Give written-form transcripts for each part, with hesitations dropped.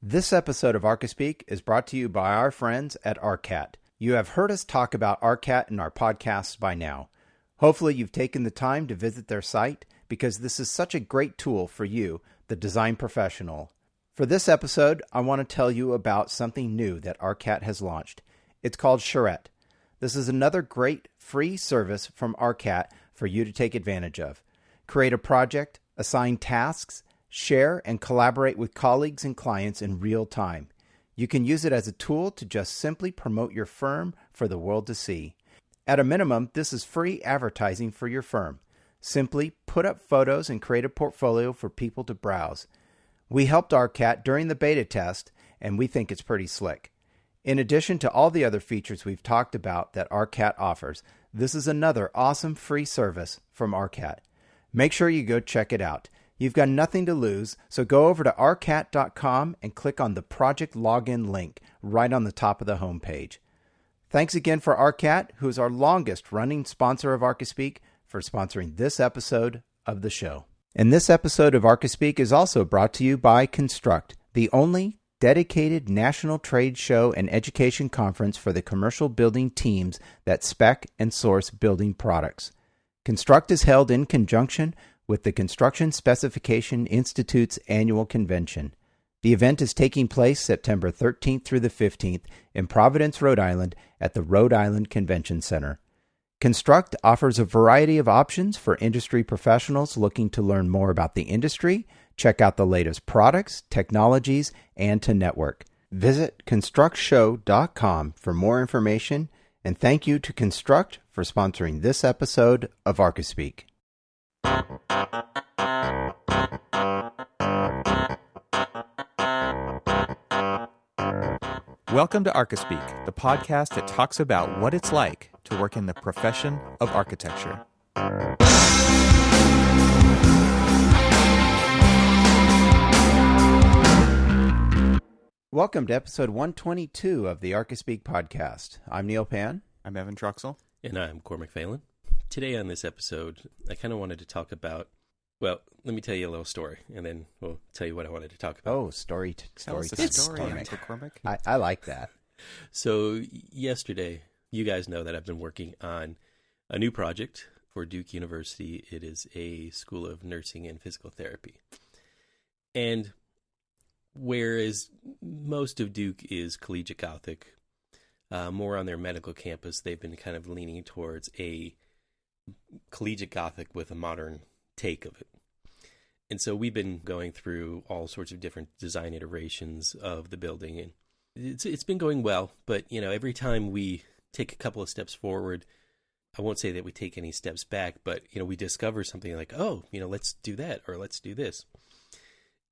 This episode of Archispeak is brought to you by our friends at Arcat. You have heard us talk about Arcat in our podcasts by now. Hopefully you've taken the time to visit their site because this is such a great tool for you, the design professional. For this episode, I want to tell you about something new that Arcat has launched. It's called Charrette. This is another great free service from Arcat for you to take advantage of. Create a project, assign tasks, share and collaborate with colleagues and clients in real time. You can use it as a tool to just simply promote your firm for the world to see. At a minimum, this is free advertising for your firm. Simply put up photos and create a portfolio for people to browse. We helped Arcat during the beta test, and we think it's pretty slick. In addition to all the other features we've talked about that Arcat offers, this is another awesome free service from Arcat. Make sure you go check it out. You've got nothing to lose, so go over to arcat.com and click on the project login link right on the top of the homepage. Thanks again for Arcat, who is our longest running sponsor of Archispeak, for sponsoring this episode of the show. And this episode of Archispeak is also brought to you by Construct, the only dedicated national trade show and education conference for the commercial building teams that spec and source building products. Construct is held in conjunction with the Construction Specification Institute's annual convention. The event is taking place September 13th through the 15th in Providence, Rhode Island at the Rhode Island Convention Center. Construct offers a variety of options for industry professionals looking to learn more about the industry, check out the latest products, technologies, and to network. Visit constructshow.com for more information, and thank you to Construct for sponsoring this episode of Archispeak. Welcome to Archispeak, the podcast that talks about what it's like to work in the profession of architecture. Welcome to episode 122 of the Archispeak podcast. I'm Neil Pan. I'm Evan Truxell. And I'm Cormac Phelan. Today on this episode, I kind of wanted to talk about, well, let me tell you a little story, and then we'll tell you what I wanted to talk about. Oh, story Tell us time. a story, Uncle Cormac. I like that. So yesterday, you guys know that I've been working on a new project for Duke University. It is a School of Nursing and Physical Therapy. And whereas most of Duke is collegiate Gothic, more on their medical campus, they've been kind of leaning towards a collegiate Gothic with a modern take of it. And so we've been going through all sorts of different design iterations of the building, and it's been going well, but every time we take a couple of steps forward, I won't say that we take any steps back, but we discover something like, oh, let's do that, or let's do this.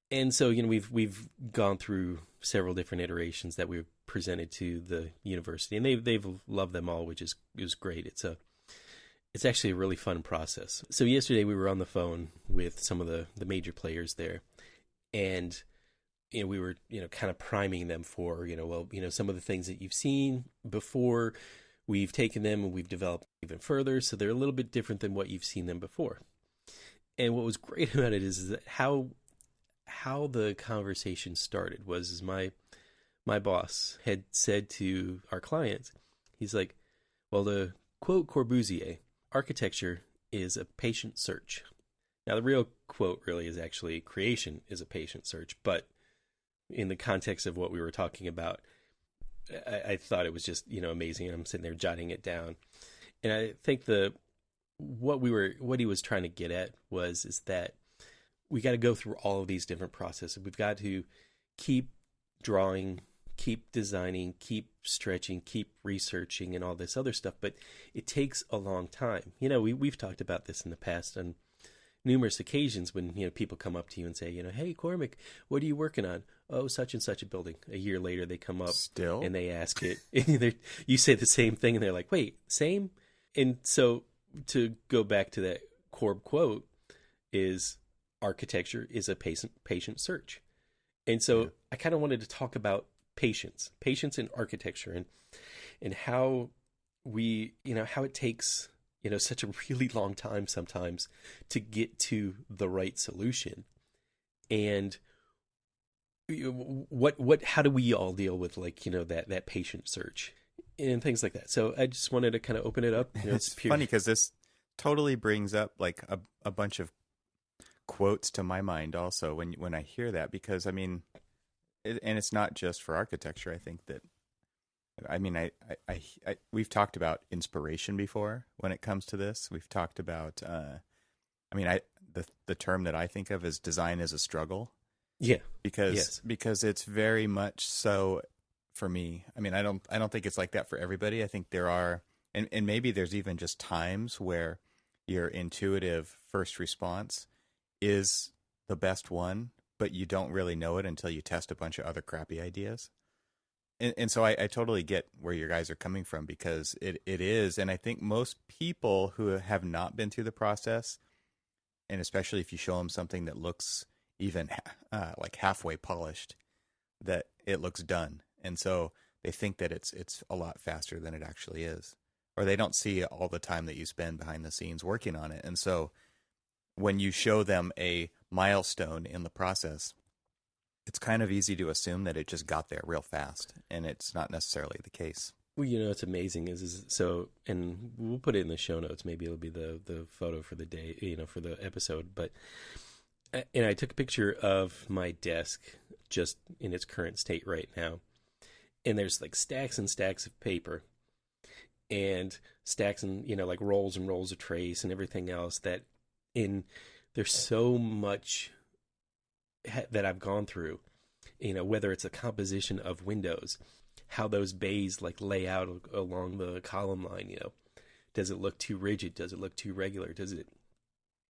And so we've gone through several different iterations that we've presented to the university, and they've loved them all, which is great. It's actually a really fun process. So yesterday we were on the phone with some of the major players there, and we were kind of priming them for some of the things that you've seen before. We've taken them and we've developed even further, so they're a little bit different than what you've seen them before. And what was great about it is that how the conversation started was my boss had said to our clients, he's like, well, to quote Corbusier, architecture is a patient search. Now, the real quote really is actually creation is a patient search, but in the context of what we were talking about, I thought it was just, amazing. I'm sitting there jotting it down. And I think what he was trying to get at is that we got to go through all of these different processes. We've got to keep drawing, keep designing, keep stretching, keep researching and all this other stuff, but it takes a long time. We've talked about this in the past on numerous occasions when, people come up to you and say, hey, Cormac, what are you working on? Oh, such and such a building. A year later, they come up Still? And they ask it. You say the same thing and they're like, wait, same? And so to go back to that Corb quote is architecture is a patient search. And so yeah. I kind of wanted to talk about patience in architecture and how we, how it takes, such a really long time sometimes to get to the right solution. And how do we all deal with, like, that patient search and things like that? So I just wanted to kind of open it up. It's funny because this totally brings up like a bunch of quotes to my mind also when I hear that, because I mean, and it's not just for architecture. I think that, I mean, I we've talked about inspiration before when it comes to this. We've talked about, I mean, the term that I think of is design as a struggle. Yeah. Because it's very much so for me. I mean, I don't think it's like that for everybody. I think there are, and maybe there's even just times where your intuitive first response is the best one, but you don't really know it until you test a bunch of other crappy ideas. And so I totally get where your guys are coming from, because it is. And I think most people who have not been through the process, and especially if you show them something that looks even like halfway polished, that it looks done. And so they think that it's a lot faster than it actually is, or they don't see all the time that you spend behind the scenes working on it. And so when you show them a milestone in the process, it's kind of easy to assume that it just got there real fast, and it's not necessarily the case. Well, it's amazing is so, and we'll put it in the show notes. Maybe it'll be the photo for the day, for the episode. But, and I took a picture of my desk just in its current state right now. And there's like stacks and stacks of paper, and stacks and, like rolls and rolls of trace and everything else there's so much that I've gone through, whether it's a composition of windows, how those bays like lay out along the column line, does it look too rigid? Does it look too regular?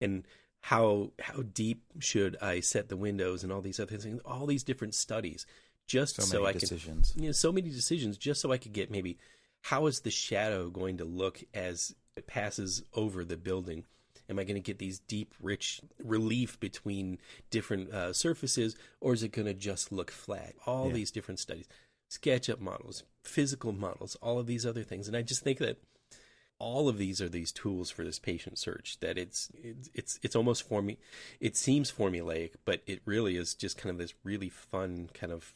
And how deep should I set the windows and all these other things, all these different studies, just so I decisions. Could, so many decisions, just so I could get maybe how is the shadow going to look as it passes over the building? Am I going to get these deep, rich relief between different surfaces, or is it going to just look flat? All these different studies, SketchUp models, physical models, all of these other things. And I just think that all of these are these tools for this patient search, that it's almost it seems formulaic, but it really is just kind of this really fun kind of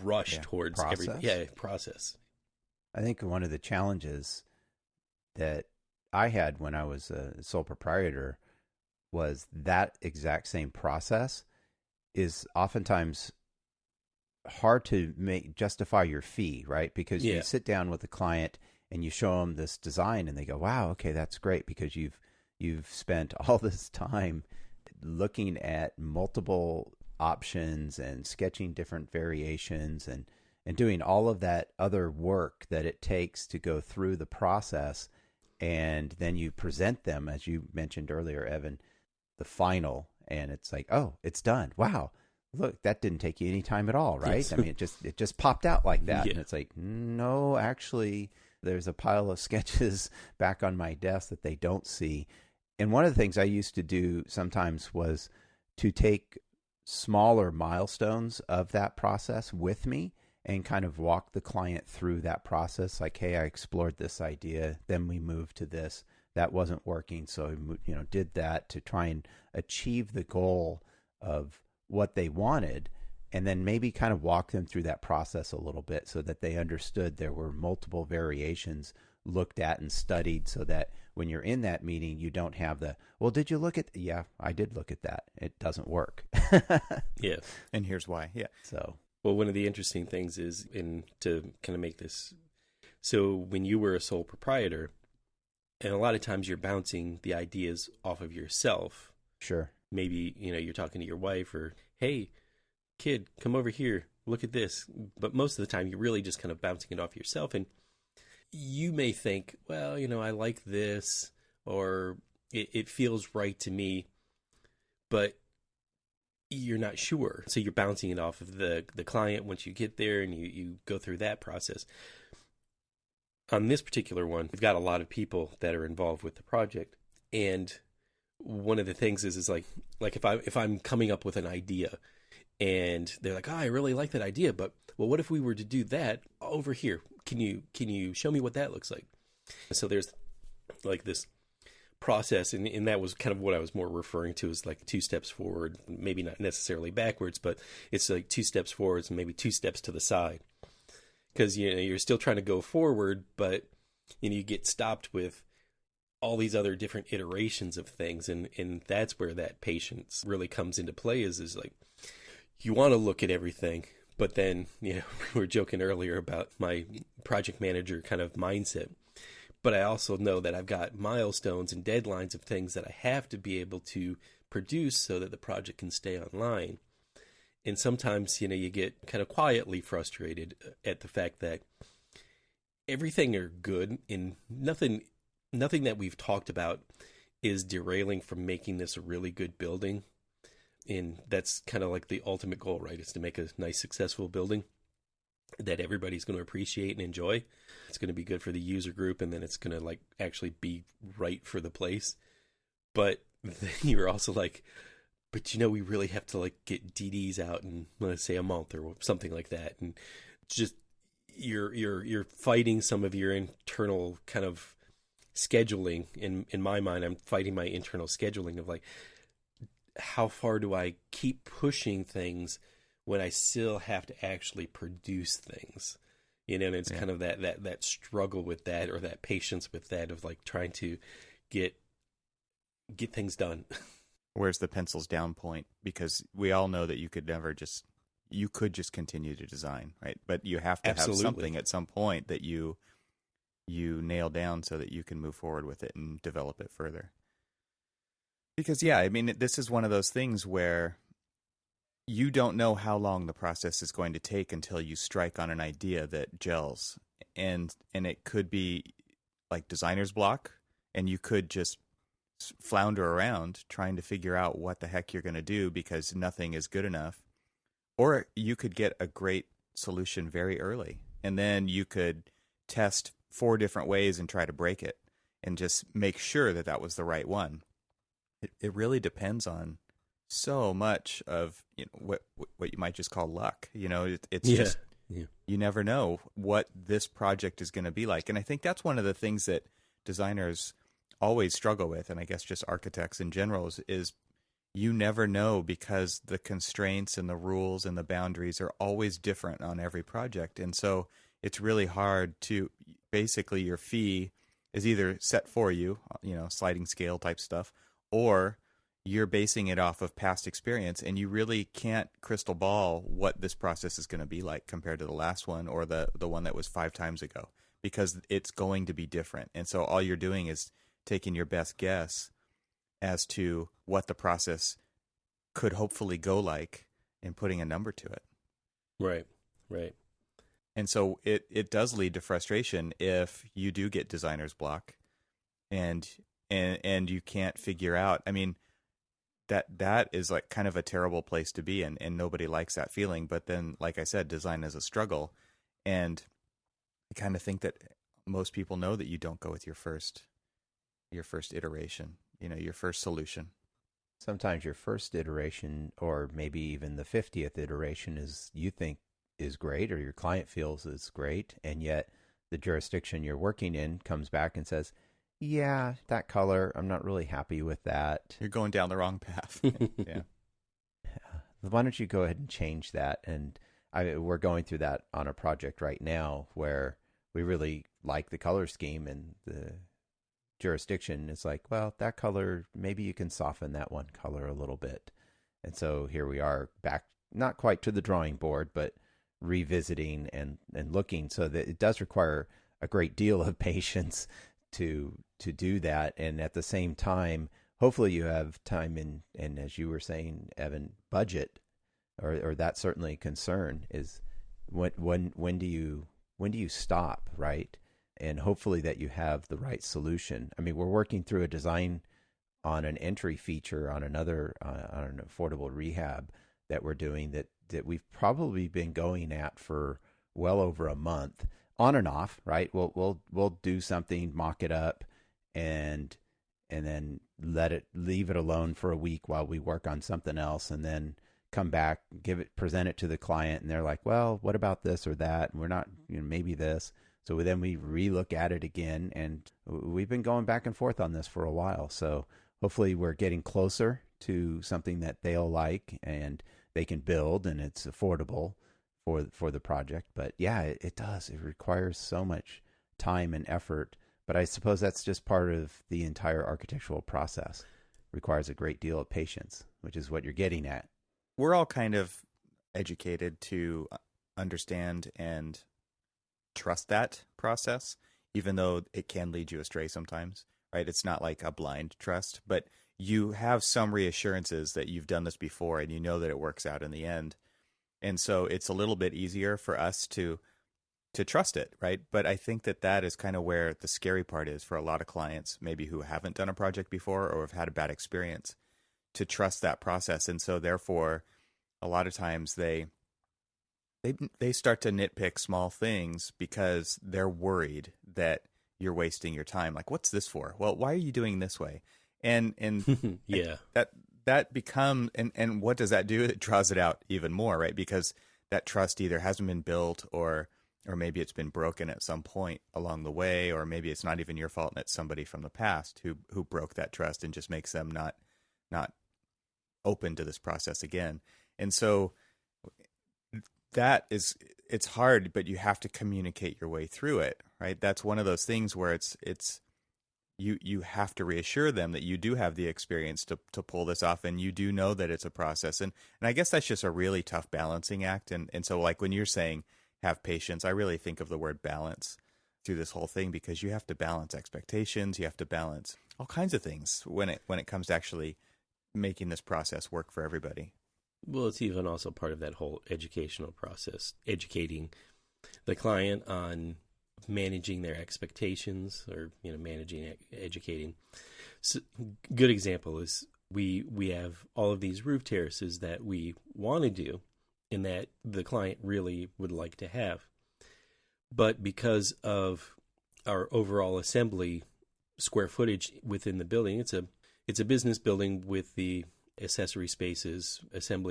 rush towards process. Process. I think one of the challenges that I had when I was a sole proprietor was that exact same process is oftentimes hard to justify your fee, right? Because you sit down with a client and you show them this design and they go, wow, okay, that's great, because you've spent all this time looking at multiple options and sketching different variations and doing all of that other work that it takes to go through the process. And then you present them, as you mentioned earlier, Evan, the final, and it's like, oh, it's done. Wow. Look, that didn't take you any time at all, right? Yes. I mean, it just popped out like that. Yeah. And it's like, no, actually, there's a pile of sketches back on my desk that they don't see. And one of the things I used to do sometimes was to take smaller milestones of that process with me and kind of walk the client through that process. Like, hey, I explored this idea, then we moved to this. That wasn't working, so did that to try and achieve the goal of what they wanted, and then maybe kind of walk them through that process a little bit so that they understood there were multiple variations looked at and studied, so that when you're in that meeting, you don't have well, did you look at, yeah, I did look at that. It doesn't work. Yeah. And here's why. Yeah. So, well, one of the interesting things is, to kind of make this, so when you were a sole proprietor, and a lot of times you're bouncing the ideas off of yourself. Sure. Maybe, you're talking to your wife, or, hey, kid, come over here, look at this. But most of the time you're really just kind of bouncing it off yourself. And you may think, well, I like this, or it feels right to me, but you're not sure. So you're bouncing it off of the client once you get there, and you go through that process. On this particular one, we've got a lot of people that are involved with the project. And one of the things is like if I'm coming up with an idea and they're like, oh, I really like that idea, but well, what if we were to do that over here? Can you show me what that looks like? So there's like this process, and that was kind of what I was more referring to as like 2 steps forward, maybe not necessarily backwards, but it's like 2 steps forwards and maybe 2 steps to the side. Because you're still trying to go forward, but you get stopped with all these other different iterations of things, and that's where that patience really comes into play. Is like you want to look at everything, but then we were joking earlier about my project manager kind of mindset. But I also know that I've got milestones and deadlines of things that I have to be able to produce so that the project can stay online. And sometimes, you get kind of quietly frustrated at the fact that everything are good and nothing that we've talked about is derailing from making this a really good building. And that's kind of like the ultimate goal, right? Is to make a nice, successful building that everybody's going to appreciate and enjoy. It's going to be good for the user group, and then it's going to like actually be right for the place. But then you're also like, but we really have to like get DDs out in, let's say, a month or something like that. And just you're fighting some of your internal kind of scheduling. In my mind, I'm fighting my internal scheduling of like, how far do I keep pushing things when I still have to actually produce things? And it's kind of that struggle with that, or that patience with that, of like trying to get things done. Where's the pencils down point? Because we all know that you could just continue to design, right? But you have to Absolutely. have something at some point that you nail down so that you can move forward with it and develop it further. Because this is one of those things where you don't know how long the process is going to take until you strike on an idea that gels. And it could be like designer's block, and you could just flounder around trying to figure out what the heck you're going to do because nothing is good enough. Or you could get a great solution very early, and then you could test 4 different ways and try to break it and just make sure that was the right one. It really depends on so much of what you might just call luck. It's just you never know what this project is going to be like. And I think that's one of the things that designers always struggle with, and I guess just architects in general, is you never know, because the constraints and the rules and the boundaries are always different on every project. And so it's really hard to, basically your fee is either set for you, sliding scale type stuff, or you're basing it off of past experience, and you really can't crystal ball what this process is going to be like compared to the last one or the one that was 5 times ago, because it's going to be different. And so all you're doing is taking your best guess as to what the process could hopefully go like and putting a number to it. Right. And so it does lead to frustration if you do get designer's block and you can't figure out. I mean, that is like kind of a terrible place to be in, and nobody likes that feeling. But then, like I said, design is a struggle. And I kind of think that most people know that you don't go with your first iteration, your first solution. Sometimes your first iteration, or maybe even the 50th iteration, you think is great, or your client feels is great, and yet the jurisdiction you're working in comes back and says, yeah, that color, I'm not really happy with that. You're going down the wrong path. Yeah. Why don't you go ahead and change that? And we're going through that on a project right now where we really like the color scheme, and the jurisdiction is like, well, that color, maybe you can soften that one color a little bit. And so here we are back, not quite to the drawing board, but revisiting and looking. So that it does require a great deal of patience to do that. And at the same time, hopefully you have time and as you were saying, Evan, budget, or that's certainly a concern, is when do you stop, right? And hopefully that you have the right solution. I mean, we're working through a design on an entry feature on another on an affordable rehab that we're doing that we've probably been going at for well over a month, on and off, right? We'll do something, mock it up, and then leave it alone for a week while we work on something else, and then come back, present it to the client, and they're like, well, what about this or that? And we're not, maybe this. So then we relook at it again, and we've been going back and forth on this for a while. So hopefully we're getting closer to something that they'll like and they can build, and it's affordable for the project. But yeah, it does. It requires so much time and effort. But I suppose that's just part of the entire architectural process. It requires a great deal of patience, which is what you're getting at. We're all kind of educated to understand and trust that process, even though it can lead you astray sometimes, right? It's not like a blind trust, but you have some reassurances that you've done this before and you know that it works out in the end. And so it's a little bit easier for us to trust it, right? But I think that is kind of where the scary part is for a lot of clients, maybe who haven't done a project before or have had a bad experience, to trust that process. And so therefore, a lot of times they start to nitpick small things because they're worried that you're wasting your time. Like, what's this for? Well, why are you doing this way? And yeah, that become, and what does that do? It draws it out even more, right? Because that trust either hasn't been built or maybe it's been broken at some point along the way, or maybe it's not even your fault and it's somebody from the past who broke that trust and just makes them not open to this process again. And so it's hard, but you have to communicate your way through it, right? That's one of those things where it's you have to reassure them that you do have the experience to pull this off, and you do know that it's a process. And I guess that's just a really tough balancing act. And so like when you're saying have patience, I really think of the word balance through this whole thing, because you have to balance expectations, you have to balance all kinds of things when it comes to actually making this process work for everybody. Well, it's even also part of that whole educational process, educating the client on managing their expectations, or educating. So, good example is we have all of these roof terraces that we want to do and that the client really would like to have. But because of our overall assembly square footage within the building, it's a business building with the assembly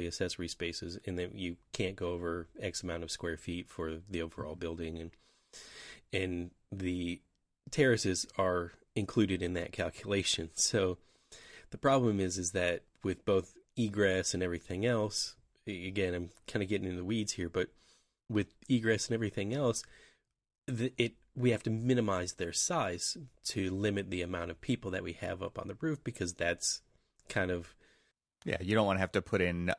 accessory spaces, and then you can't go over X amount of square feet for the overall building, and the terraces are included in that calculation. So the problem is that with both egress and everything else, again, I'm kind of getting in the weeds here, but with egress and everything else, we have to minimize their size to limit the amount of people that we have up on the roof, because that's kind of... Yeah, you don't want to have to put in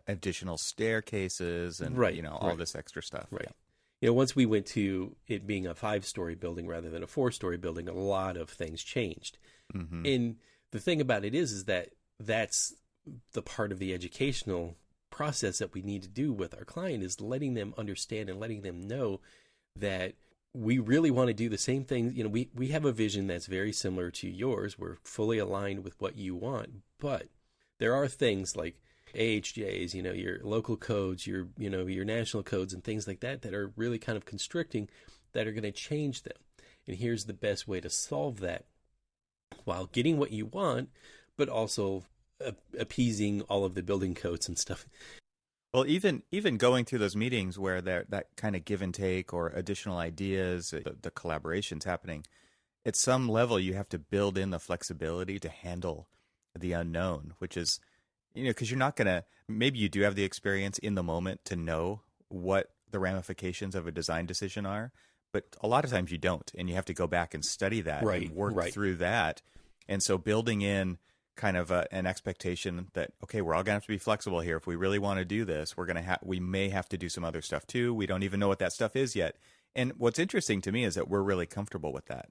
additional staircases and all this extra stuff. Right. Yeah. Once we went to it being a 5-story building rather than a 4-story building, a lot of things changed. Mm-hmm. And the thing about it is that that's the part of the educational process that we need to do with our client, is letting them understand and letting them know that we really want to do the same thing. We have a vision that's very similar to yours. We're fully aligned with what you want, but there are things like AHJs, your local codes, your national codes and things like that are really kind of constricting, that are going to change them. And here's the best way to solve that while getting what you want, but also appeasing all of the building codes and stuff. Well, even going through those meetings where that kind of give and take or additional ideas, the collaboration's happening, at some level you have to build in the flexibility to handle the unknown, which is, because you're not going to, maybe you do have the experience in the moment to know what the ramifications of a design decision are, but a lot of times you don't, and you have to go back and study that and work through that. And so building in kind of an expectation that, okay, we're all going to have to be flexible here. If we really want to do this, we may have to do some other stuff too. We don't even know what that stuff is yet. And what's interesting to me is that we're really comfortable with that,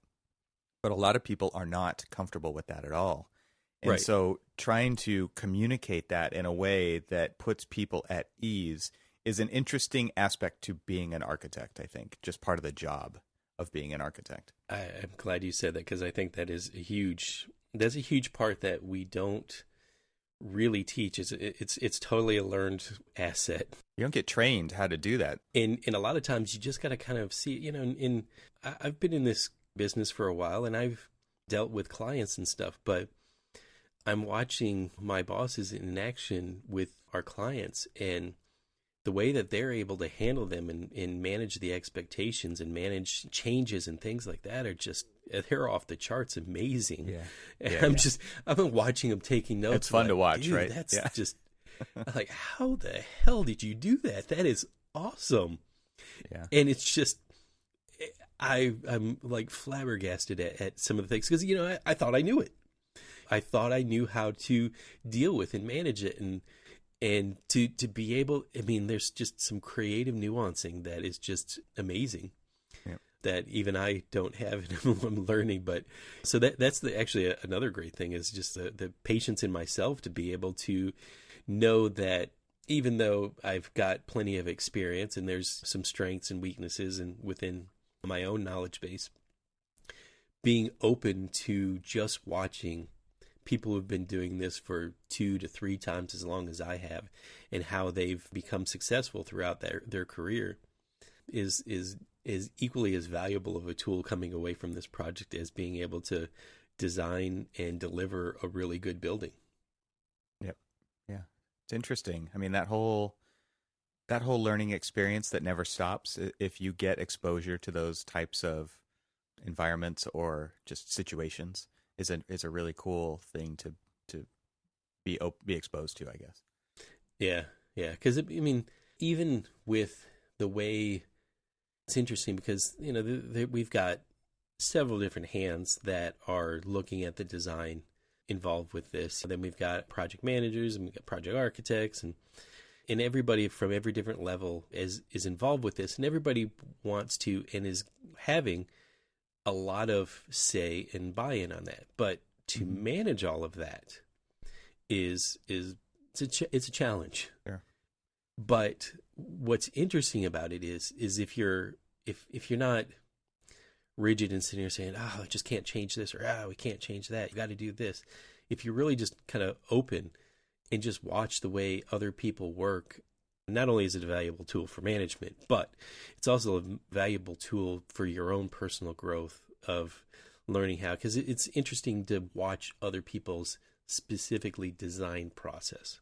but a lot of people are not comfortable with that at all. And so trying to communicate that in a way that puts people at ease is an interesting aspect to being an architect, I think, just part of the job of being an architect. I'm glad you said that, because I think that's a huge part that we don't really teach. It's totally a learned asset. You don't get trained how to do that. And a lot of times you just got to kind of see, I've been in this business for a while and I've dealt with clients and stuff, but I'm watching my bosses in action with our clients, and the way that they're able to handle them and manage the expectations and manage changes and things like that are just, they're off the charts amazing. Yeah. And I've been watching them taking notes. It's fun to watch, right? That's just like, how the hell did you do that? That is awesome. Yeah. And it's just, I'm like flabbergasted at some of the things because, I thought I knew it. I thought I knew how to deal with and manage it. And to be able, there's just some creative nuancing that is just amazing that even I don't have and I'm learning. But so that's actually another great thing is just the patience in myself to be able to know that even though I've got plenty of experience and there's some strengths and weaknesses and within my own knowledge base, being open to just watching people who've been doing this for 2 to 3 times as long as I have and how they've become successful throughout their career is equally as valuable of a tool coming away from this project as being able to design and deliver a really good building. Yep. Yeah. It's interesting. That whole learning experience that never stops, if you get exposure to those types of environments or just situations, is a really cool thing to be exposed to, I guess. Yeah. Because even with the way, it's interesting because we've got several different hands that are looking at the design involved with this. Then we've got project managers and we've got project architects and everybody from every different level is involved with this, and everybody wants to and is having a lot of say and buy-in on that. But to manage all of that it's a challenge. Sure. But what's interesting about it is if you're not rigid and sitting here saying, I just can't change this, or we can't change that, you got to do this. If you're really just kind of open and just watch the way other people work, not only is it a valuable tool for management, but it's also a valuable tool for your own personal growth of learning how, because it's interesting to watch other people's specifically design process.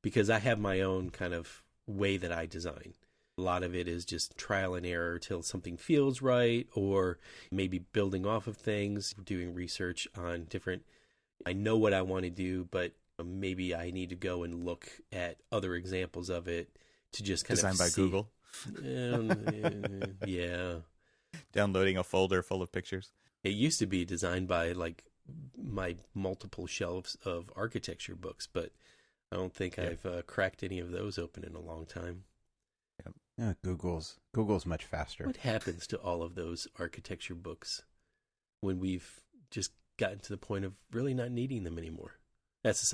Because I have my own kind of way that I design. A lot of it is just trial and error till something feels right, or maybe building off of things, doing research on different, I know what I want to do, but maybe I need to go and look at other examples of it to just kind Designed of by see. Google. Yeah. Downloading a folder full of pictures. It used to be designed by like my multiple shelves of architecture books, but I don't think I've cracked any of those open in a long time. Yeah, Google's much faster. What happens to all of those architecture books when we've just gotten to the point of really not needing them anymore? That's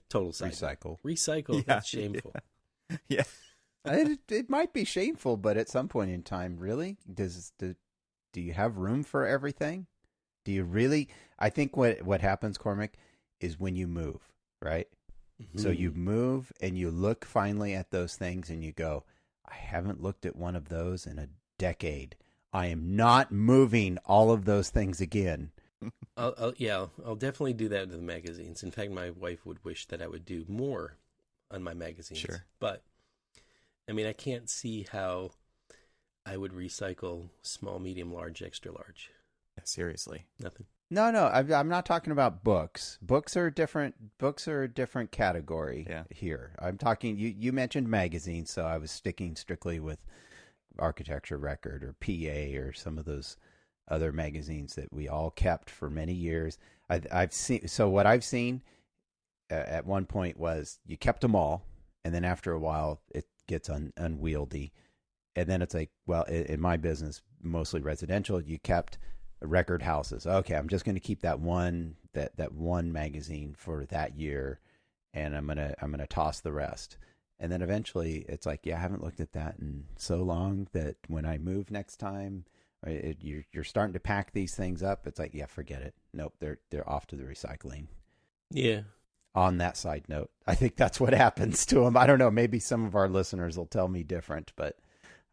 total side. Recycle. Yeah, That's shameful. Yeah. It might be shameful, but at some point in time, really, do you have room for everything? Do you really? I think what happens, Cormac, is when you move, right? Mm-hmm. So you move and you look finally at those things and you go, I haven't looked at one of those in a decade. I am not moving all of those things again. I'll definitely do that to the magazines. In fact, my wife would wish that I would do more on my magazines. Sure. But, I can't see how I would recycle small, medium, large, extra large. Yeah, seriously. Nothing. No, I'm not talking about books. Books are different. Books are a different category here. I'm talking, you mentioned magazines, so I was sticking strictly with Architecture Record or PA or some of those other magazines that we all kept for many years. I've seen, so what I've seen at one point was you kept them all, and then after a while it gets unwieldy. And then it's like, well, in my business, mostly residential, you kept record houses. Okay, I'm just going to keep that one magazine for that year, and I'm gonna toss the rest. And then eventually, it's like, I haven't looked at that in so long that when I move next time, you're starting to pack these things up. It's like, forget it. Nope, they're off to the recycling. Yeah. On that side note, I think that's what happens to them. I don't know. Maybe some of our listeners will tell me different, but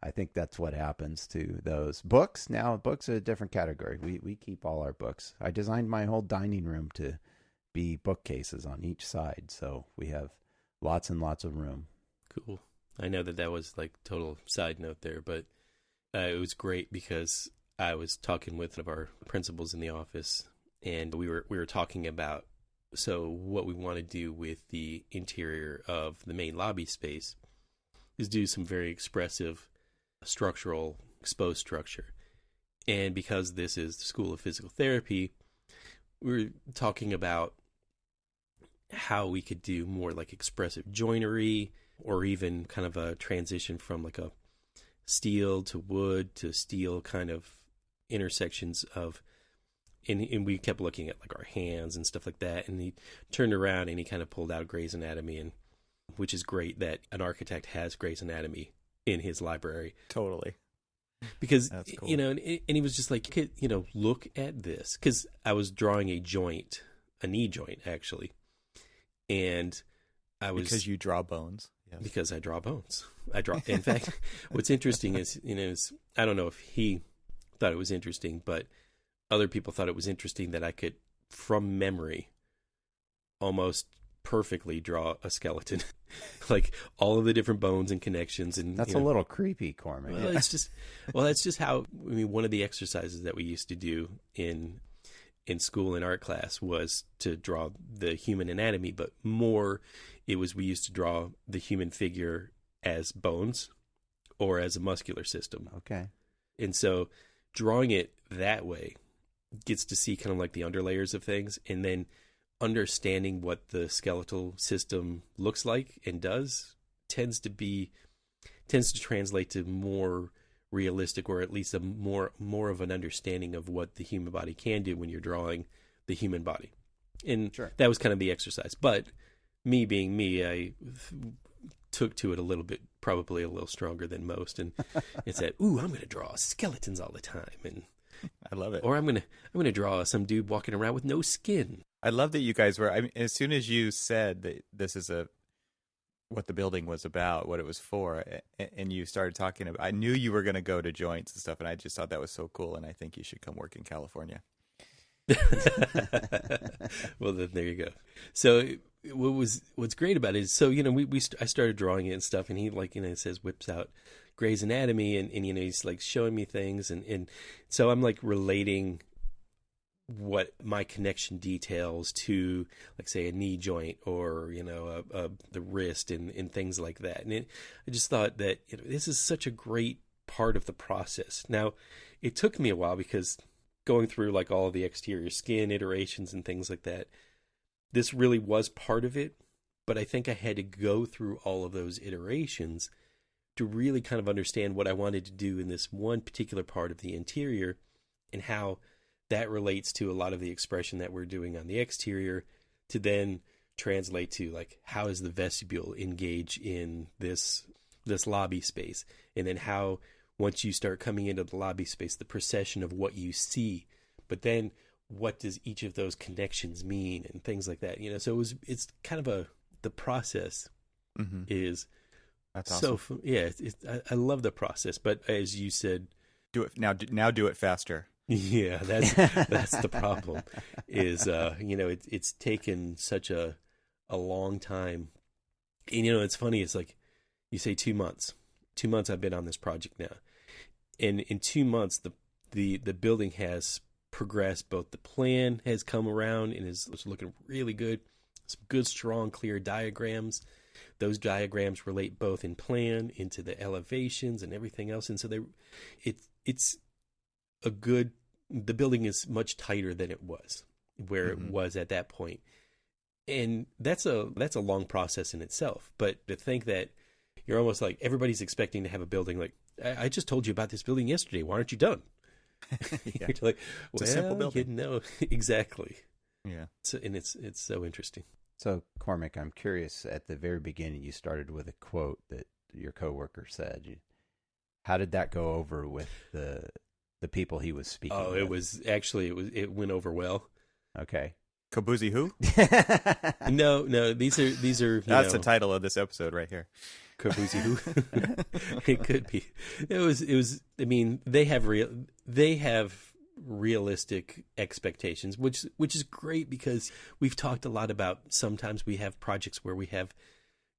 I think that's what happens to those books. Now, books are a different category. We keep all our books. I designed my whole dining room to be bookcases on each side, so we have lots and lots of room. Cool. I know that was like total side note there, but it was great because I was talking with one of our principals in the office, and we were talking about what we want to do with the interior of the main lobby space is do some very expressive structural exposed structure. And because this is the School of Physical Therapy, we were talking about how we could do more like expressive joinery, or even kind of a transition from like a steel to wood to steel kind of intersections of, and we kept looking at like our hands and stuff like that. And he turned around and he kind of pulled out Gray's Anatomy, and which is great that an architect has Gray's Anatomy in his library. Totally. Because, that's cool. you know, and he was just like, you know, look at this. Because I was drawing a knee joint, actually. And I was... Because you draw bones. Yes. Because I draw bones. In fact, what's interesting is, you know, I don't know if he thought it was interesting, but other people thought it was interesting that I could, from memory, almost perfectly draw a skeleton. Like all of the different bones and connections. And that's a little creepy, Cormac. Well, that's just how, I mean, one of the exercises that we used to do in school in art class was to draw the human anatomy, but more it was we used to draw the human figure as bones or as a muscular system. Okay. And so drawing it that way gets to see kind of like the underlayers of things, and then understanding what the skeletal system looks like and does tends to translate to more realistic, or at least a more of an understanding of what the human body can do when you're drawing the human body. And sure, that was kind of the exercise. But me being me, I took to it a little bit, probably a little stronger than most, and it said, "Ooh, I'm going to draw skeletons all the time," and I love it. Or I'm gonna draw some dude walking around with no skin. I love that you guys were. I mean, as soon as you said that this is what the building was about, what it was for, and you started talking about, I knew you were going to go to joints and stuff, and I just thought that was so cool. And I think you should come work in California. Well, then there you go. So what's great about it is, so, you know, I started drawing it and stuff, and he, like, you know, says, whips out Gray's Anatomy, and you know, he's like showing me things, and so I'm like relating what my connection details to, like, say, a knee joint, or, you know, the wrist, and things like that. And I just thought that, you know, this is such a great part of the process. Now, it took me a while, because going through like all the exterior skin iterations and things like that, this really was part of it. But I think I had to go through all of those iterations to really kind of understand what I wanted to do in this one particular part of the interior, and how that relates to a lot of the expression that we're doing on the exterior, to then translate to, like, how does the vestibule engage in this lobby space, and then how, once you start coming into the lobby space, the procession of what you see, but then what does each of those connections mean, and things like that, you know. So it's kind of the process is that's awesome. So yeah, I love the process, but as you said, do it now. Now do it faster. Yeah, that's the problem. Is you know, it's taken such a long time, and you know, it's funny. It's like you say 2 months. 2 months I've been on this project now, and in 2 months the building has progressed. Both the plan has come around and is looking really good. Some good, strong, clear diagrams. Those diagrams relate both in plan into the elevations and everything else, and so it's a good. The building is much tighter than it was where it was at that point, and that's a long process in itself. But to think that you're almost like, everybody's expecting to have a building like, I just told you about this building yesterday. Why aren't you done? Yeah. You're like, well, it's a simple building. You know, exactly. Yeah. And it's so interesting. So, Cormac, I'm curious, at the very beginning, you started with a quote that your coworker said. How did that go over with the people he was speaking with? It went over well. Okay. Kabuzi who? No, these are That's the title of this episode right here. Kabuzi who? It could be. It was. I mean, they have realistic expectations, which is great, because we've talked a lot about, sometimes we have projects where we have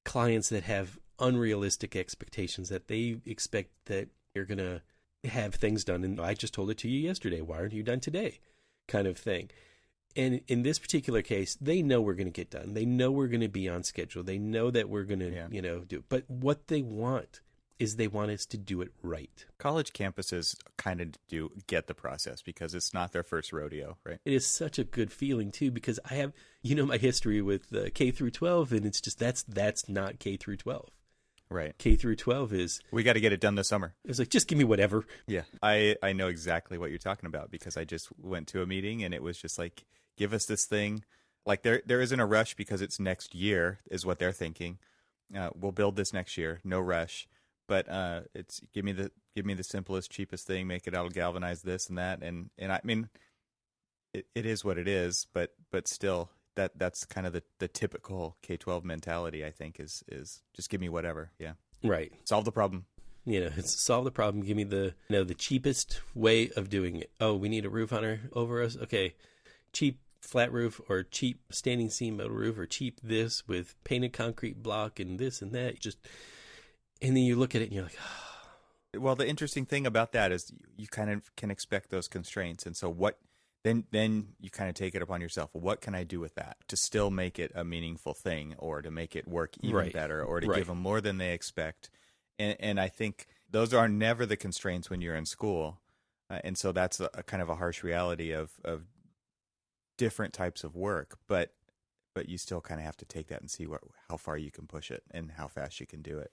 clients that have unrealistic expectations, that they expect that you're going to have things done. And I just told it to you yesterday. Why aren't you done today? Kind of thing. And in this particular case, they know we're going to get done. They know we're going to be on schedule. They know that we're going to, do it. But what they want is they want us to do it right. College campuses kind of do get the process because it's not their first rodeo, right? It is such a good feeling, too, because I have, my history with K through 12, and it's just that's not K through 12. Right. K through 12 is... We got to get it done this summer. It's like, just give me whatever. Yeah. I know exactly what you're talking about because I just went to a meeting and it was just like, give us this thing. Like there isn't a rush because it's next year is what they're thinking. We'll build this next year. No rush. But it's give me the simplest, cheapest thing, make it, I'll galvanize this and that. And I mean, it is what it is, but still that's kind of the typical K-12 mentality, I think, is just give me whatever. Yeah. Right. Solve the problem. It's solve the problem. Give me the cheapest way of doing it. Oh, we need a roof over us. Okay. Cheap flat roof or cheap standing seam metal roof or cheap this with painted concrete block and this and that. And then you look at it and you're like, oh. Well, the interesting thing about that is you kind of can expect those constraints. And so then you kind of take it upon yourself. Well, what can I do with that to still make it a meaningful thing or to make it work even better or to give them more than they expect? And I think those are never the constraints when you're in school. And so that's a kind of a harsh reality of different types of work. But you still kind of have to take that and see how far you can push it and how fast you can do it.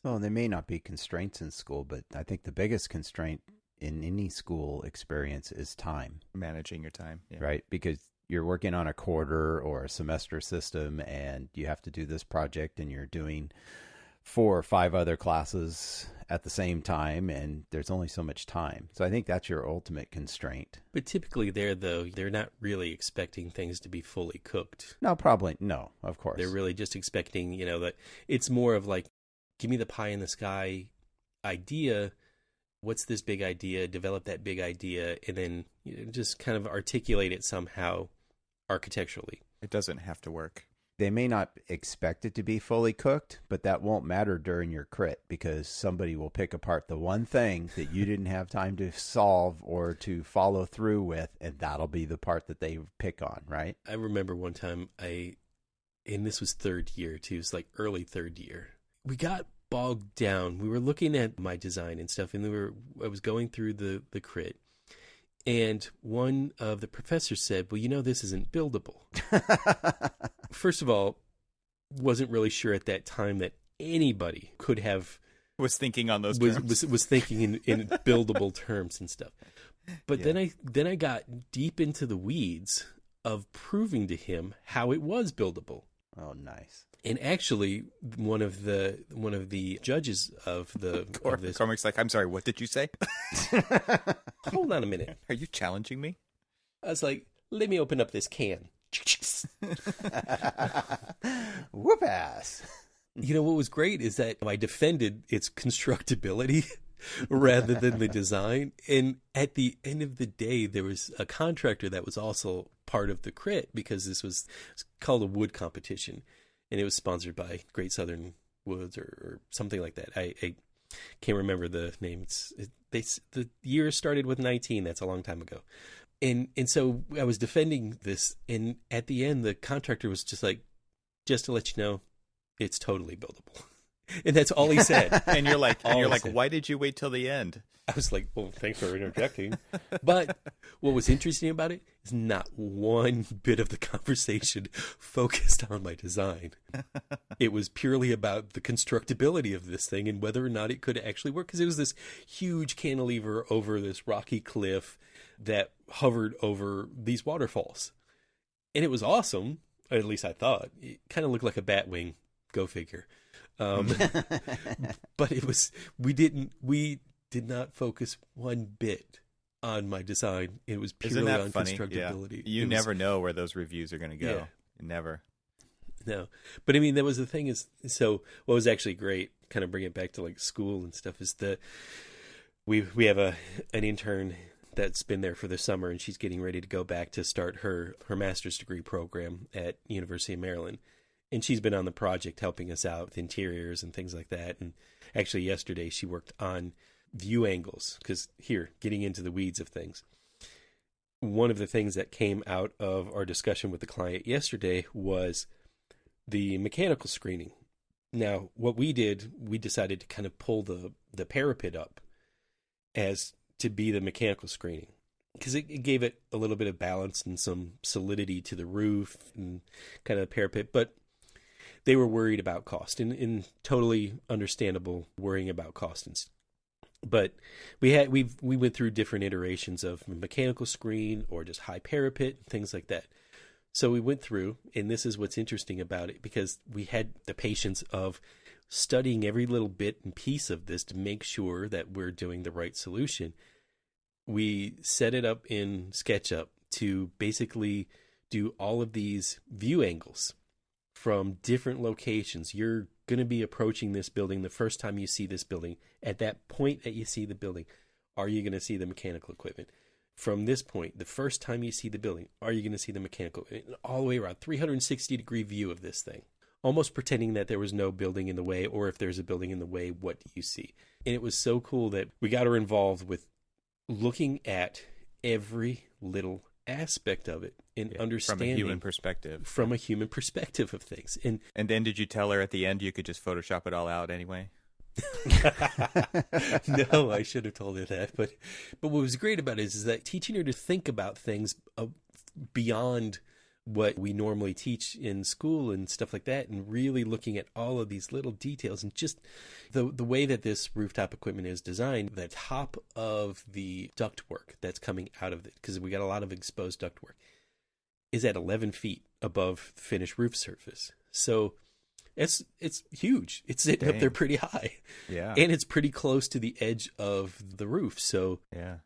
So there may not be constraints in school, but I think the biggest constraint in any school experience is time. Managing your time. Yeah. Right? Because you're working on a quarter or a semester system and you have to do this project and you're doing 4 or 5 other classes at the same time and there's only so much time. So I think that's your ultimate constraint. But typically they're not really expecting things to be fully cooked. No, probably. No, of course. They're really just expecting, that it's more of like, give me the pie in the sky idea. What's this big idea? Develop that big idea and then just kind of articulate it somehow architecturally. It doesn't have to work. They may not expect it to be fully cooked, but that won't matter during your crit because somebody will pick apart the one thing that you didn't have time to solve or to follow through with, and that'll be the part that they pick on, right? I remember one time and this was third year too, it's like early third year. We got bogged down. We were looking at my design and stuff, and I was going through the crit, and one of the professors said, well, this isn't buildable. First of all, wasn't really sure at that time that anybody could have was thinking on those terms. Was thinking in buildable terms and stuff. But then I got deep into the weeds of proving to him how it was buildable. Oh, nice. And actually, one of the judges of this, Cormac's like, I'm sorry, what did you say? Hold on a minute. Are you challenging me? I was like, let me open up this can. Whoop ass. What was great is that I defended its constructability rather than the design. And at the end of the day, there was a contractor that was also part of the crit because it's called a wood competition. And it was sponsored by Great Southern Woods or something like that. I can't remember the name. The year started with 19. That's a long time ago. And so I was defending this. And at the end, the contractor was just like, just to let you know, it's totally buildable. And that's all he said. And you're like, why did you wait till the end? I was like, well, thanks for interjecting. But what was interesting about it is not one bit of the conversation focused on my design. It was purely about the constructability of this thing and whether or not it could actually work. Because it was this huge cantilever over this rocky cliff that hovered over these waterfalls. And it was awesome. At least I thought. It kind of looked like a bat wing. Go figure. But we did not focus one bit on my design. It was purely on funny? constructability. Yeah. You never know where those reviews are going to go. Yeah. Never. No. But I mean, that was the thing is, so what was actually great, kind of bring it back to like school and stuff, is we have an intern that's been there for the summer, and she's getting ready to go back to start her master's degree program at University of Maryland. And she's been on the project helping us out with interiors and things like that. And actually yesterday she worked on view angles, because here, getting into the weeds of things. One of the things that came out of our discussion with the client yesterday was the mechanical screening. Now, what we did, we decided to kind of pull the parapet up as to be the mechanical screening, because it gave it a little bit of balance and some solidity to the roof and kind of the parapet. But they were worried about cost, and totally understandable worrying about cost. But we went through different iterations of mechanical screen or just high parapet, things like that. So we went through, and this is what's interesting about it, because we had the patience of studying every little bit and piece of this to make sure that we're doing the right solution. We set it up in SketchUp to basically do all of these view angles from different locations. You're going to be approaching this building the first time you see this building. At that point that you see the building, are you going to see the mechanical equipment? From this point, the first time you see the building, are you going to see the mechanical equipment? All the way around, 360-degree view of this thing. Almost pretending that there was no building in the way, or if there's a building in the way, what do you see? And it was so cool that we got her involved with looking at every little aspect of it and understanding from a human perspective of things. And then did you tell her at the end you could just Photoshop it all out anyway? No, I should have told her that. But what was great about it is that teaching her to think about things beyond what we normally teach in school and stuff like that, and really looking at all of these little details, and just the way that this rooftop equipment is designed, the top of the ductwork that's coming out of it, because we got a lot of exposed ductwork, is at 11 feet above the finished roof surface. So it's huge. It's sitting up there pretty high. Yeah. And it's pretty close to the edge of the roof. So yeah.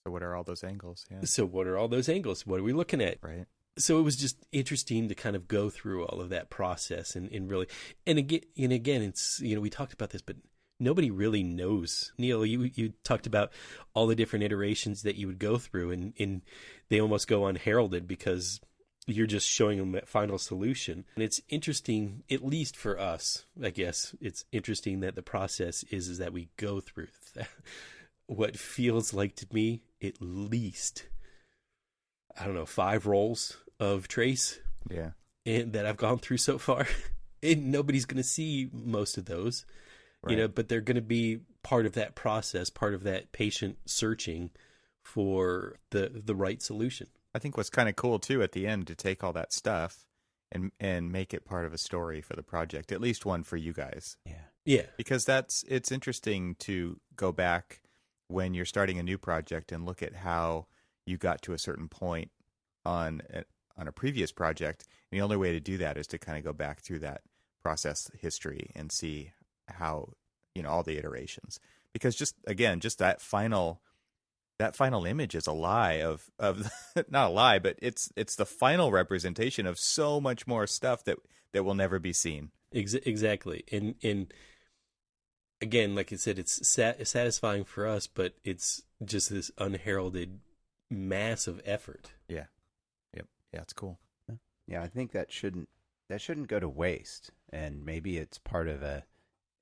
So what are all those angles? Yeah. So what are all those angles? What are we looking at? Right. So it was just interesting to kind of go through all of that process and really, and again, it's, we talked about this, but nobody really knows. Neil, you talked about all the different iterations that you would go through, and they almost go unheralded because you're just showing them that final solution. And it's interesting, at least for us, I guess, it's interesting that the process is that we go through what feels like to me at least, 5 rolls of trace. Yeah. And that I've gone through so far. And nobody's going to see most of those, right. But they're going to be part of that process, part of that patient searching for the right solution. I think what's kind of cool too at the end to take all that stuff and make it part of a story for the project, at least one for you guys. Yeah. Yeah. Because it's interesting to go back when you're starting a new project and look at how you got to a certain point on a previous project. And the only way to do that is to kind of go back through that process history and see how, all the iterations, because just that final image is a lie of not a lie, but it's the final representation of so much more stuff that will never be seen. Exactly. And again, like I said, it's satisfying for us, but it's just this unheralded massive effort. Yeah. Yep. Yeah, it's cool. Yeah, I think that shouldn't go to waste, and maybe it's part of a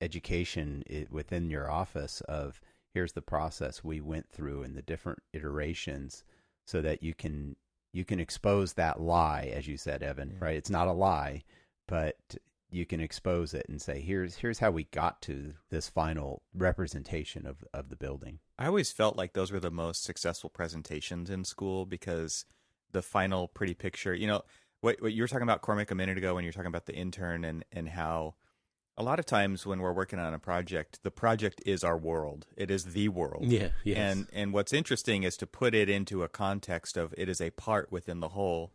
education within your office of, here's the process we went through and the different iterations, so that you can expose that lie, as you said, Evan. Yeah. Right? It's not a lie, but you can expose it and say, here's how we got to this final representation of the building. I always felt like those were the most successful presentations in school, because the final pretty picture, what you were talking about, Cormac, a minute ago when you were talking about the intern and how a lot of times when we're working on a project, the project is our world. It is the world. Yeah. Yes. And what's interesting is to put it into a context of it is a part within the whole,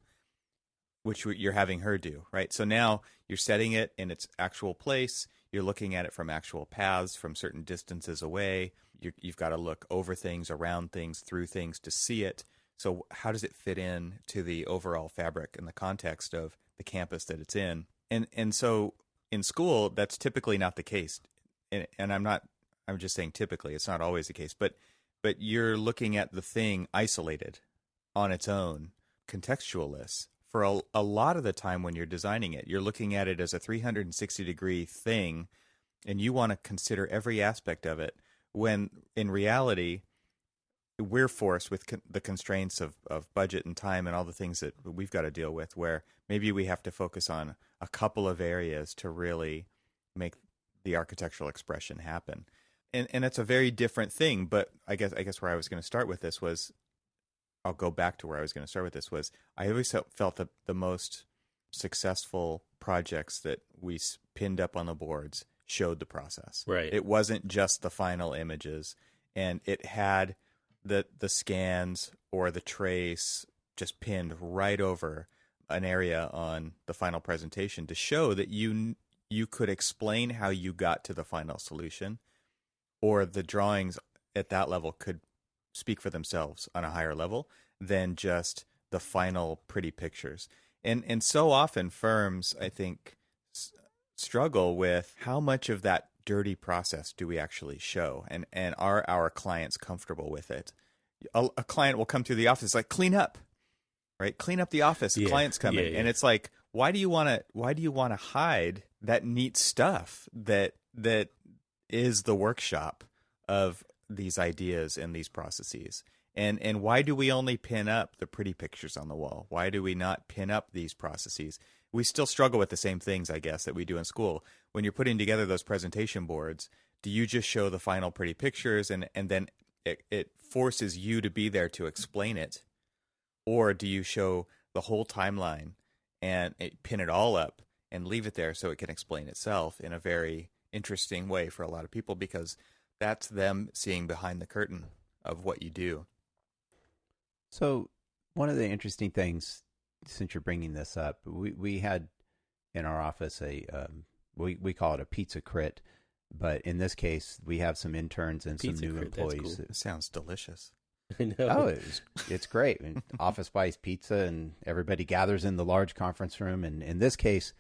which you're having her do, right? So now you're setting it in its actual place. You're looking at it from actual paths, from certain distances away. You've got to look over things, around things, through things to see it. So how does it fit in to the overall fabric and the context of the campus that it's in? And so in school, that's typically not the case. And I'm just saying typically, it's not always the case, but you're looking at the thing isolated on its own, contextualless for a lot of the time when you're designing it, you're looking at it as a 360-degree thing, and you want to consider every aspect of it, when in reality, we're forced with the constraints of budget and time and all the things that we've got to deal with, where maybe we have to focus on a couple of areas to really make the architectural expression happen. And it's a very different thing, but I guess where I was going to start with this was, I'll go back to where I was going to start with this was, I always felt that the most successful projects that we pinned up on the boards showed the process. Right. It wasn't just the final images, and it had the scans or the trace just pinned right over an area on the final presentation to show that you could explain how you got to the final solution, or the drawings at that level could speak for themselves on a higher level than just the final pretty pictures. And so often firms, I think, struggle with how much of that dirty process do we actually show, and are our clients comfortable with it? A client will come through the office like, clean up, right? Clean up the office. The client's coming, and it's like, why do you want to hide that neat stuff that is the workshop of these ideas and these processes? And why do we only pin up the pretty pictures on the wall? Why do we not pin up these processes? We still struggle with the same things, I guess, that we do in school. When you're putting together those presentation boards, do you just show the final pretty pictures and then it forces you to be there to explain it? Or do you show the whole timeline and pin it all up and leave it there so it can explain itself in a very interesting way for a lot of people, because that's them seeing behind the curtain of what you do. So one of the interesting things, since you're bringing this up, we had in our office we call it a pizza crit, but in this case we have some interns and Pizza some new crit, employees. that's cool. It sounds delicious. I know. Oh, it's great. And Office buys pizza, and everybody gathers in the large conference room. And in this case,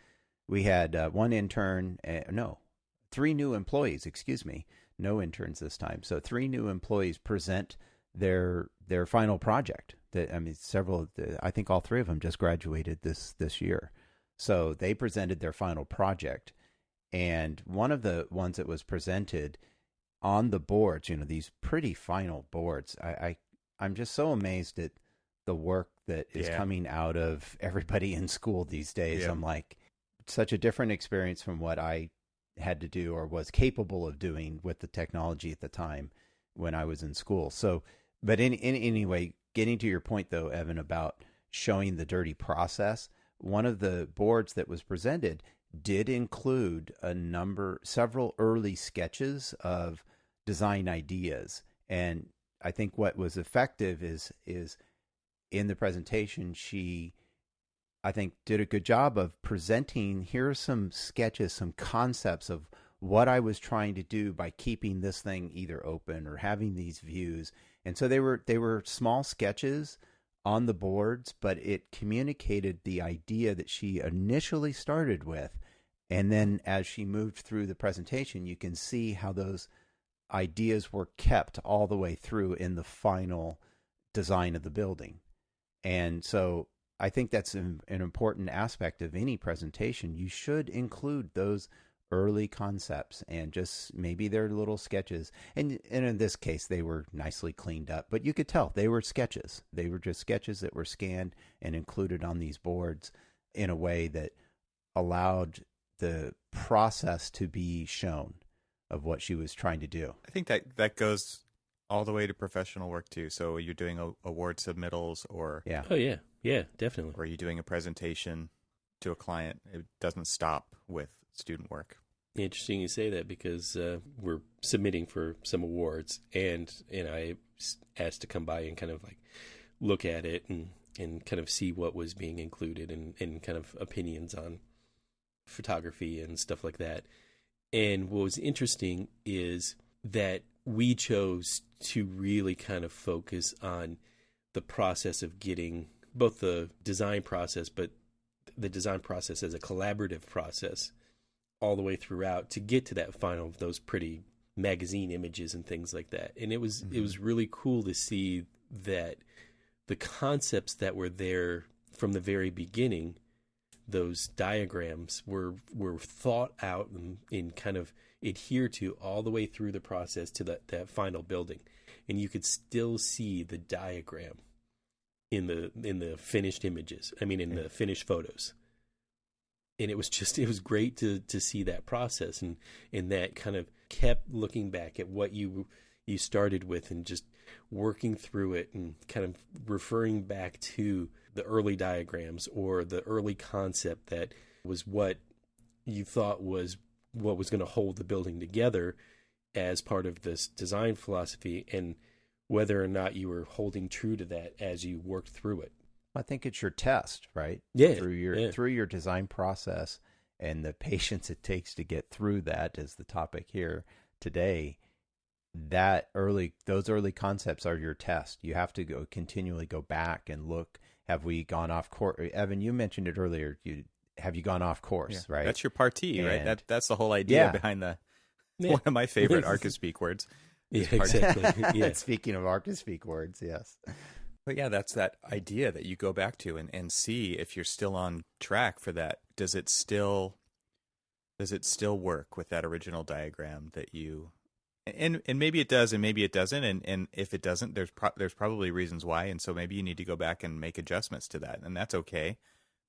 we had one intern, three new employees. Excuse me, no interns this time. So 3 new employees present their final project. I think all 3 of them just graduated this year. So they presented their final project, and one of the ones that was presented on the boards, these pretty final boards, I'm just so amazed at the work that is coming out of everybody in school these days. I'm like, such a different experience from what I had to do or was capable of doing with the technology at the time when I was in school. So, but anyway, getting to your point though, Evan, about showing the dirty process, one of the boards that was presented did include several early sketches of design ideas. And I think what was effective is in the presentation, she, I think, did a good job of presenting, here are some sketches, some concepts of what I was trying to do by keeping this thing either open or having these views. And so they were small sketches on the boards, but it communicated the idea that she initially started with. And then as she moved through the presentation, you can see how those ideas were kept all the way through in the final design of the building. And so I think that's an important aspect of any presentation. You should include those early concepts, and just maybe they're little sketches. And in this case, they were nicely cleaned up, but you could tell they were sketches. They were just sketches that were scanned and included on these boards in a way that allowed the process to be shown of what she was trying to do. I think that goes all the way to professional work too. So you're doing award submittals, or Oh yeah, definitely. Or are you doing a presentation to a client? It doesn't stop with student work. Interesting you say that, because we're submitting for some awards, and I asked to come by and kind of like look at it and kind of see what was being included and kind of opinions on photography and stuff like that. And what was interesting is that we chose to really kind of focus on the process of getting both the design process, but the design process as a collaborative process all the way throughout to get to that final, those pretty magazine images and things like that. And it was really cool to see that the concepts that were there from the very beginning, those diagrams were thought out and kind of adhered to all the way through the process to that final building. And you could still see the diagram in the finished images. I mean, in the finished photos. And it was great to see that process, and that kind of kept looking back at what you started with and just working through it and kind of referring back to the early diagrams or the early concept that was what you thought was what was going to hold the building together as part of this design philosophy, and whether or not you were holding true to that as you worked through it. I think it's your test, right? Yeah. Through your design process and the patience it takes to get through that is the topic here today. Those early concepts are your test. You have to continually go back and look. Have we gone off course? Evan, you mentioned it earlier. Have you gone off course? Yeah, right. That's your partie, right? That's the whole idea behind one of my favorite Archispeak words. Yeah, exactly. Yeah. Speaking of Archispeak words, yes. But yeah, that's that idea that you go back to and see if you're still on track for that. Does it still work with that original diagram that you? And maybe it does, and maybe it doesn't. And if it doesn't, there's probably reasons why. And so maybe you need to go back and make adjustments to that, and that's okay.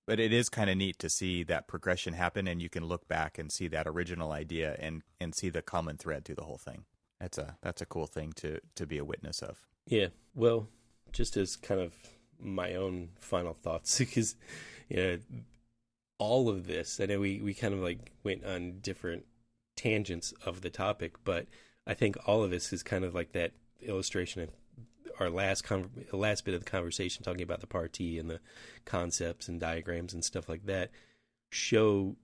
But it is kind of neat to see that progression happen, and you can look back and see that original idea and see the common thread through the whole thing. That's a cool thing to be a witness of. Yeah. Well, just as kind of my own final thoughts, because all of this, I know we kind of like went on different tangents of the topic, but I think all of this is kind of like that illustration of our last bit of the conversation, talking about the partie and the concepts and diagrams and stuff like that, show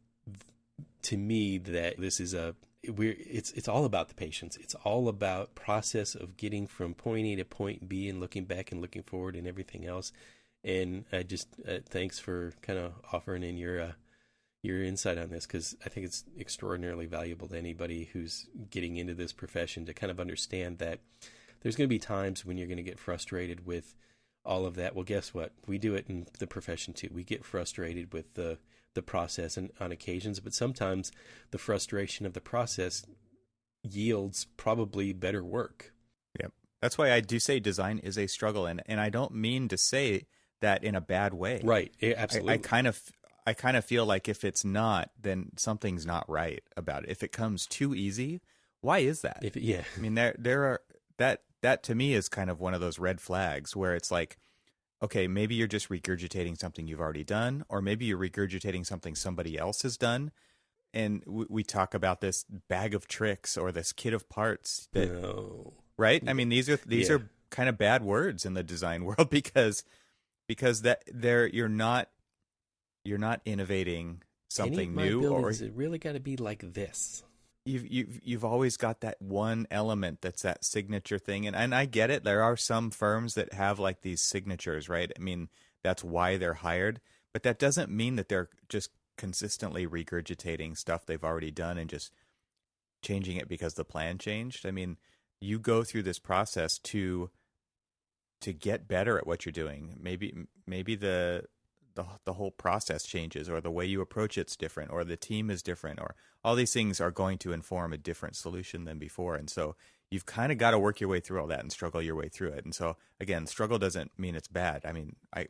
to me that this is it's all about the patience. It's all about process of getting from point A to point B and looking back and looking forward and everything else. And I just thanks for kind of offering in your insight on this, because I think it's extraordinarily valuable to anybody who's getting into this profession to kind of understand that there's going to be times when you're going to get frustrated with all of that. Well, guess what? We do it in the profession too. We get frustrated with the process and on occasions, but sometimes the frustration of the process yields probably better work. Yep. That's why I do say design is a struggle, and I don't mean to say that in a bad way. Right. Absolutely. I kind of feel like if it's not, then something's not right about it. If it comes too easy, why is that? I mean, there are that to me is kind of one of those red flags where it's like, okay, maybe you're just regurgitating something you've already done, or maybe you're regurgitating something somebody else has done. And we talk about this bag of tricks or this kit of parts. Right? I mean, these are kind of bad words in the design world because that you're not innovating something new, or it really got to be like this. You've always got that one element that's that signature thing, and I get it. There are some firms that have like these signatures, right? I mean, that's why they're hired, but that doesn't mean that they're just consistently regurgitating stuff they've already done and just changing it because the plan changed. I mean, you go through this process to get better at what you're doing. Maybe the whole process changes, or the way you approach it's different, or the team is different, or all these things are going to inform a different solution than before. And so you've kind of got to work your way through all that and struggle your way through it. And so again, struggle doesn't mean it's bad. I mean, I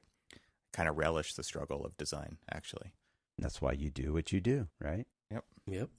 kind of relish the struggle of design, actually. That's why you do what you do, right? Yep.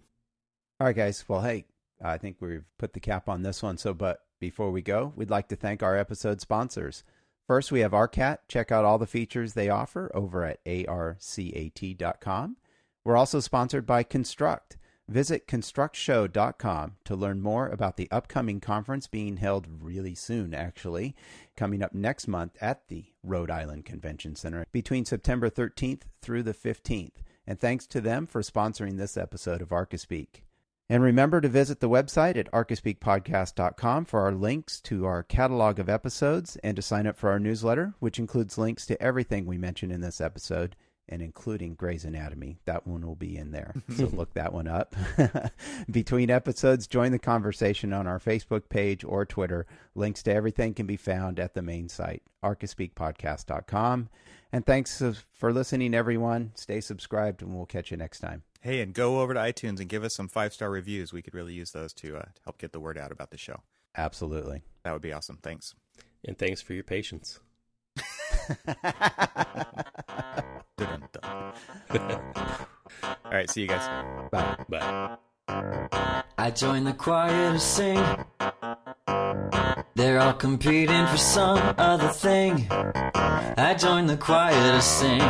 All right, guys. Well, hey, I think we've put the cap on this one. But before we go, we'd like to thank our episode sponsors. First, we have Arcat. Check out all the features they offer over at arcat.com. We're also sponsored by Construct. Visit constructshow.com to learn more about the upcoming conference being held really soon, actually, coming up next month at the Rhode Island Convention Center between September 13th through the 15th. And thanks to them for sponsoring this episode of Archispeak. And remember to visit the website at archispeakpodcast.com for our links to our catalog of episodes and to sign up for our newsletter, which includes links to everything we mentioned in this episode and including Grey's Anatomy. That one will be in there, so look that one up. Between episodes, join the conversation on our Facebook page or Twitter. Links to everything can be found at the main site, archispeakpodcast.com. And thanks for listening, everyone. Stay subscribed, and we'll catch you next time. Hey, and go over to iTunes and give us some 5-star reviews. We could really use those to help get the word out about the show. Absolutely. That would be awesome. Thanks. And thanks for your patience. All right, see you guys. Bye. Bye. I joined the choir to sing. They're all competing for some other thing. I joined the choir to sing.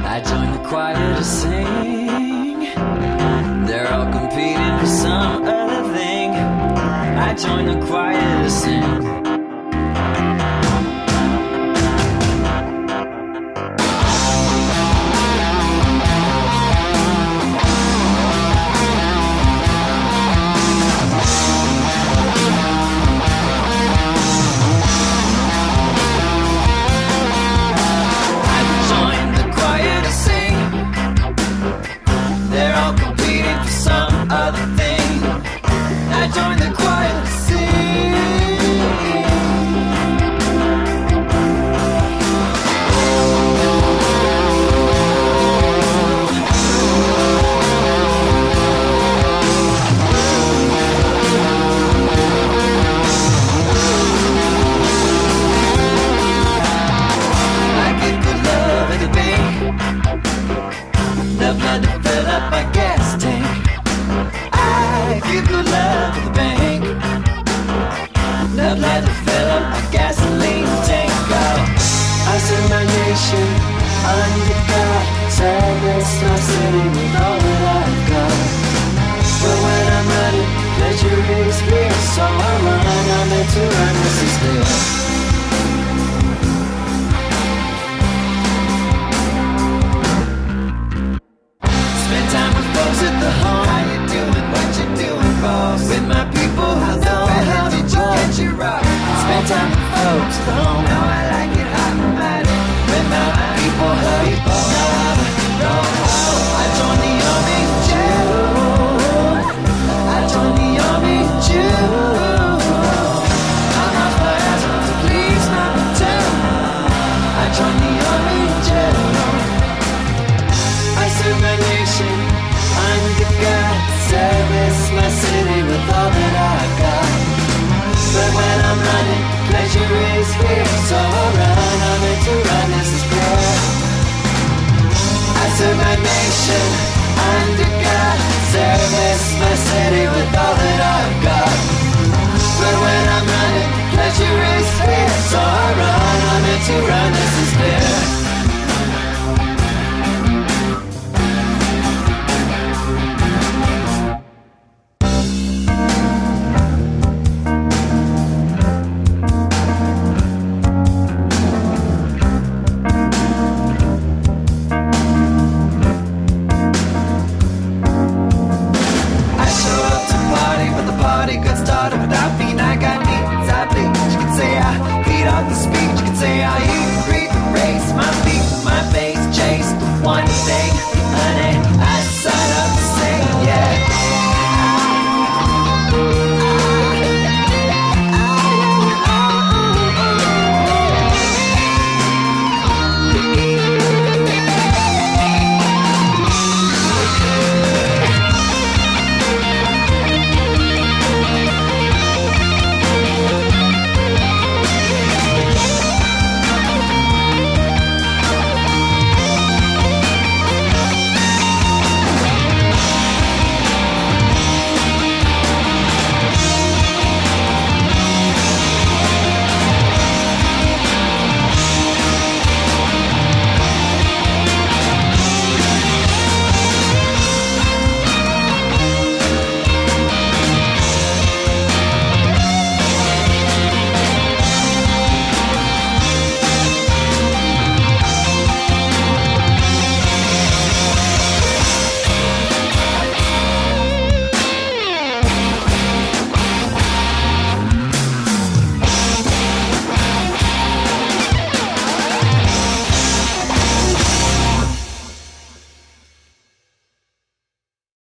I joined the choir to sing. They're all competing for some other thing. I joined the choir to sing. Spend time with folks at home. Now I like it hot and mighty. With my people, how you